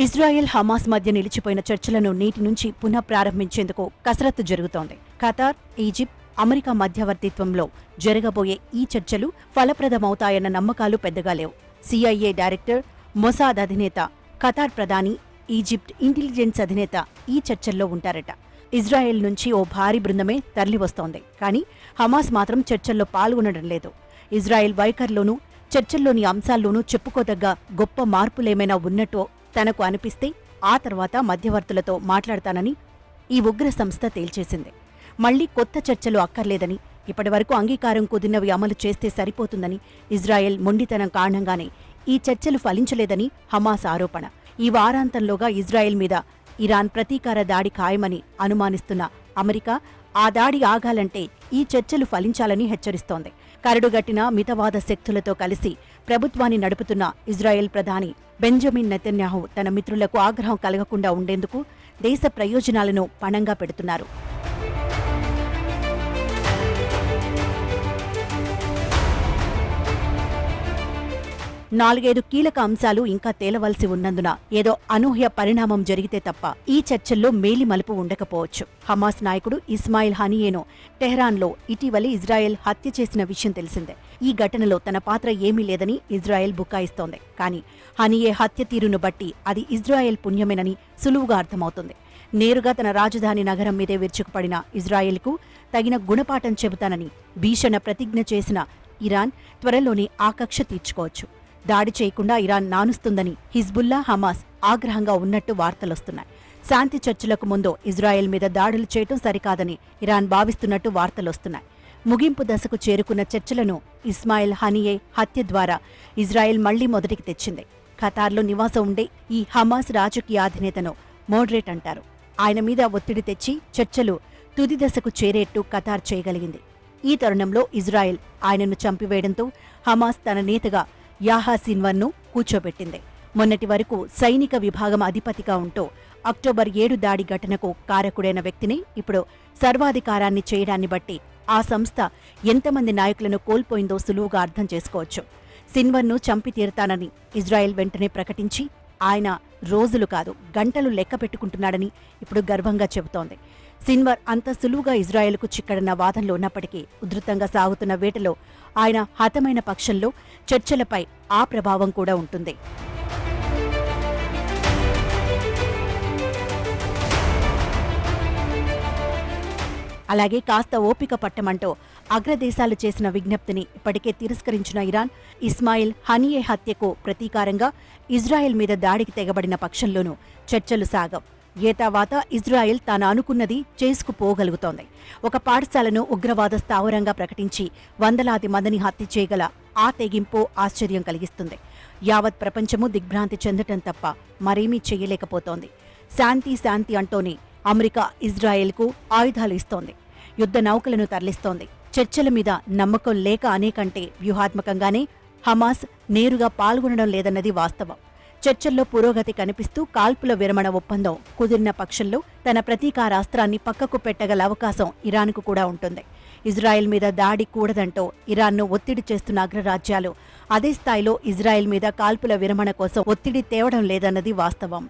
Israel Hamas మధ్య నిలిచిపోయిన చర్చలను నేటి నుంచి పునః ప్రారంభించేందుకు కసరత్తు జరుగుతోంది. ఖతార్, ఈజిప్ట్, అమెరికా మధ్యవర్తిత్వంలో జరగబోయే ఈ చర్చలు ఫలప్రదమవుతాయన్న నమ్మకాలు పెద్దగా లేవు. సిఐఏ డైరెక్టర్, మొసాద్ అధినేత, ఖతార్ ప్రధాని, ఈజిప్ట్ ఇంటెలిజెన్స్ అధినేత ఈ చర్చల్లో ఉంటారట. ఇజ్రాయెల్ నుంచి ఓ భారీ బృందమే తరలివస్తోంది. కానీ హమాస్ మాత్రం చర్చల్లో పాల్గొనడం లేదు. ఇజ్రాయెల్ వైఖరిలోనూ చర్చల్లోని అంశాల్లోనూ చెప్పుకోదగ్గ గొప్ప మార్పులేమైనా ఉన్నట్టో తనకు అనిపిస్తే ఆ తర్వాత మధ్యవర్తులతో మాట్లాడతానని ఈ ఉగ్ర సంస్థ తేల్చేసింది. మళ్లీ కొత్త చర్చలు అక్కర్లేదని, ఇప్పటివరకు అంగీకారం కుదిరినవి అమలు చేస్తే సరిపోతుందని ఇజ్రాయెల్ మొండితనం కారణంగానే ఈ చర్చలు ఫలించలేదని హమాస్ ఆరోపణ. ఈ వారాంతంలోగా ఇజ్రాయెల్ మీద ఇరాన్ ప్రతీకార దాడి ఖాయమని అనుమానిస్తున్న అమెరికా ఆ దాడి ఆగాలంటే ఈ చర్చలు ఫలించాలని హెచ్చరిస్తోంది. కరడుగట్టిన మితవాద శక్తులతో కలిసి ప్రభుత్వాన్ని నడుపుతున్న ఇజ్రాయెల్ ప్రధాని బెంజమిన్ నెతన్యాహు తన మిత్రులకు ఆగ్రహం కలగకుండా ఉండేందుకు దేశ ప్రయోజనాలను పణంగా పెడుతున్నారు. 4-5 కీలక అంశాలు ఇంకా తేలవలసి ఉన్నందున ఏదో అనూహ్య పరిణామం జరిగితే తప్ప ఈ చర్చల్లో మేలి మలుపు ఉండకపోవచ్చు. హమాస్ నాయకుడు ఇస్మాయిల్ హనియేను టెహ్రాన్లో ఇటీవలి ఇజ్రాయెల్ హత్య చేసిన విషయం తెలిసిందే. ఈ ఘటనలో తన పాత్ర ఏమీ లేదని ఇజ్రాయెల్ బుకాయిస్తోంది. కానీ హనియే హత్య తీరును బట్టి అది ఇజ్రాయెల్ పుణ్యమేనని సులువుగా అర్థమవుతుంది. నేరుగా తన రాజధాని నగరం మీదే విరుచుకుపడిన ఇజ్రాయెల్కు తగిన గుణపాఠం చెబుతానని భీషణ ప్రతిజ్ఞ చేసిన ఇరాన్ త్వరలోనే ఆ కక్ష తీర్చుకోవచ్చు. దాడి చేయకుండా ఇరాన్ నానుస్తుందని హిజ్బుల్లా, హమాస్ ఆగ్రహంగా ఉన్నట్టు వార్తలొస్తున్నాయి. శాంతి చర్చలకు ముందు ఇజ్రాయెల్ మీద దాడులు చేయటం సరికాదని ఇరాన్ భావిస్తున్నట్టు వార్తలొస్తున్నాయి. ముగింపు దశకు చేరుకున్న చర్చలను ఇస్మాయిల్ హనియే హత్య ద్వారా ఇజ్రాయెల్ మళ్లీ మొదటికి తెచ్చింది. ఖతార్లో నివాసం ఉండే ఈ హమాస్ రాజకీయాధినేతను మోడరేట్ అంటారు. ఆయన మీద ఒత్తిడి తెచ్చి చర్చలు తుది దశకు చేరేట్టు ఖతార్ చేయగలిగింది. ఈ తరుణంలో ఇజ్రాయెల్ ఆయనను చంపివేయడంతో హమాస్ తన నేతగా యాహా సిన్వర్ను కూర్చోబెట్టింది. మొన్నటి వరకు సైనిక విభాగం అధిపతిగా ఉంటూ అక్టోబర్ 7 దాడి ఘటనకు కారకుడైన వ్యక్తిని ఇప్పుడు సర్వాధికారాన్ని చేయడాన్ని బట్టి ఆ సంస్థ ఎంతమంది నాయకులను కోల్పోయిందో సులువుగా అర్థం చేసుకోవచ్చు. సిన్వర్ను చంపి తీరుతానని ఇజ్రాయెల్ వెంటనే ప్రకటించి ఆయన రోజులు కాదు గంటలు లెక్క పెట్టుకుంటున్నాడని ఇప్పుడు గర్వంగా చెబుతోంది. సిన్వర్ అంత సులువుగా ఇజ్రాయెల్కు చిక్కడన్న వాదనలో ఉన్నప్పటికీ ఉధృతంగా సాగుతున్న వేటలో ఆయన హతమైన పక్షంలో చర్చలపై ఆ ప్రభావం కూడా ఉంటుంది. అలాగే కాస్త ఓపిక పట్టమంటూ అగ్రదేశాలు చేసిన విజ్ఞప్తిని ఇప్పటికే తిరస్కరించిన ఇరాన్ ఇస్మాయిల్ హనియే హత్యకు ప్రతీకారంగా ఇజ్రాయెల్ మీద దాడికి తెగబడిన పక్షంలోనూ చర్చలు సాగవు. ఏతావాత ఇజ్రాయెల్ తాను అనుకున్నది చేసుకుపోగలుగుతోంది. ఒక పాఠశాలను ఉగ్రవాద స్థావరంగా ప్రకటించి వందలాది మందిని హత్య చేయగల ఆ తెగింపు ఆశ్చర్యం కలిగిస్తుంది. యావత్ ప్రపంచము దిగ్భ్రాంతి చెందటం తప్ప మరేమీ చెయ్యలేకపోతోంది. శాంతి అంటోనే అమెరికా ఇజ్రాయెల్కు ఆయుధాలు ఇస్తోంది, యుద్ధ నౌకలను తరలిస్తోంది. చర్చల మీద నమ్మకం లేక అనేకంటే వ్యూహాత్మకంగానే హమాస్ నేరుగా పాల్గొనడం లేదన్నది వాస్తవం. చర్చల్లో పురోగతి కనిపిస్తూ కాల్పుల విరమణ ఒప్పందం కుదిరిన పక్షంలో తన ప్రతీకారాస్త్రాన్ని పక్కకు పెట్టగల అవకాశం ఇరాన్కు కూడా ఉంటుంది. ఇజ్రాయెల్ మీద దాడి కూడదంటూ ఇరాన్ను ఒత్తిడి చేస్తున్న అగ్రరాజ్యాలు అదే స్థాయిలో ఇజ్రాయెల్ మీద కాల్పుల విరమణ కోసం ఒత్తిడి తేవడం లేదన్నది వాస్తవం.